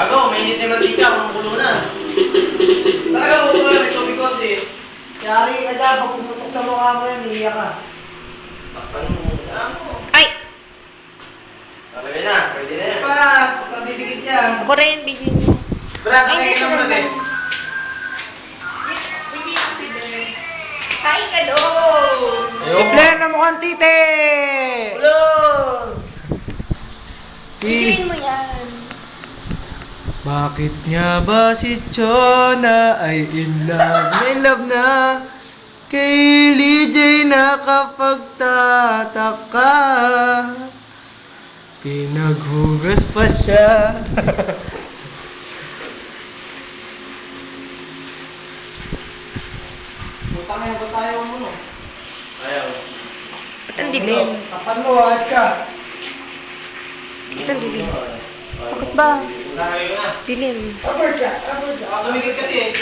Gago, mainit na yung mantika, kumukulo na. Talaga kumukulo na, may tubig konti. Yari ka dyan, pag pumutok sa mukha mo yan, iiyak ka. Takpan mo muna ako. Ay! Talagay na, pwede na yan. Pagdidikit yan. Ako rin, bigyan mo. Brad, Ay, nakikita mo na din. Bigyan mo si Dre. Kain ka doon! Simple na mukhang tite! Ulong! Bigyan mo yan. Bakit nga ba si Chona ay in love na kay Lijay nakapagtataka? Pinaghugas pa siya. Butang na ba tayo mo? Ayaw. Ba't ang dilim? Tapan mo, at ka. Ba't ang dilim? Bakit ba? Talagay ko na. Dilim. Upward ka. Tumigil kasi eh.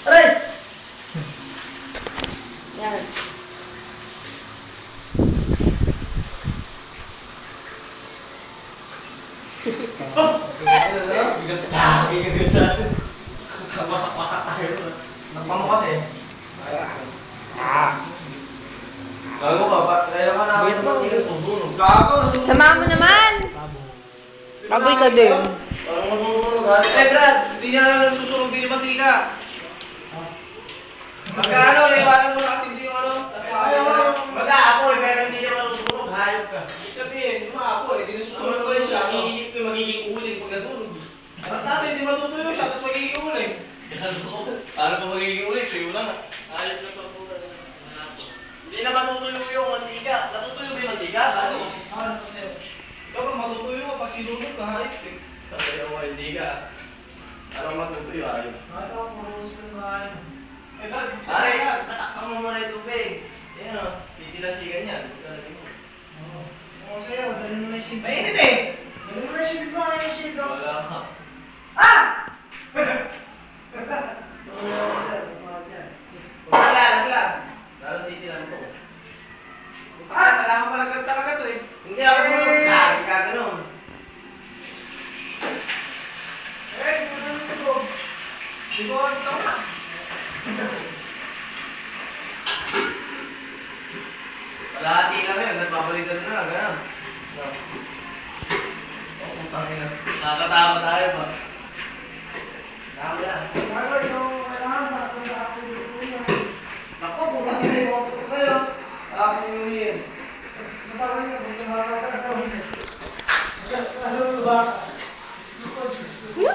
Aray! Yan. Bigas ka. Bigas sa atin. Wasak-wasak tayo. Takpan mo kasi. Gago ka ba? Kaya ka namin naman hindi susunog. Gago, nasusunog. Samahan mo naman! Baboy ka din. Parang masusunog ha. Eh Brad, hindi niya nasusunog din yung mantika. Pagka ano, naiwanan mo na kasi hindi yung ano. Baga ako eh, pero hindi niya masusunog. Hayop ka. Ibig sabihin, yung mga ako eh, di nasusunog ko rin siya. Iisip ko yung magiging uling pag nasunog. Ang tatay, hindi matutuyo siya, tapos magiging uling. Paano pa magiging uling? Tuyo lang ha. Hayop na to. Hindi na matutuyo yung mantika. Natutuyo ba yung mantika? Ano? Dapat matutuyo ka pag sinunog ka, hayop eh. Sabi ako, hindi ka. Ano matutuyo, hayop? Eh, Brad, ay, tatakpan mo muna yung tubig. Ayan o, titilasigan yan. Lalagay mo. Oo, sa'yo, dali mo na yung shade. Mainit eh! Dali mo na yung shade mo, yung shade mo. Wala ka. Ah! Wala, wala. Lalo titilan ko. Ah, kailangan pala talaga to eh. Hindi ako tulog. Lagi ka ganun. Eh, ano ito? Siguro ito na. Kalahati kami, nagpapalitan na lang, gano'n. Oo, putangin na. Nakakatawa tayo pa. Tama lang. Bago, yung kailangan sakto yung luto niya. Ako, bukas na yung mga putok kayo. Ako yung yun. Napakal niya, kung nakakatawa niya. Ano ba? Ano?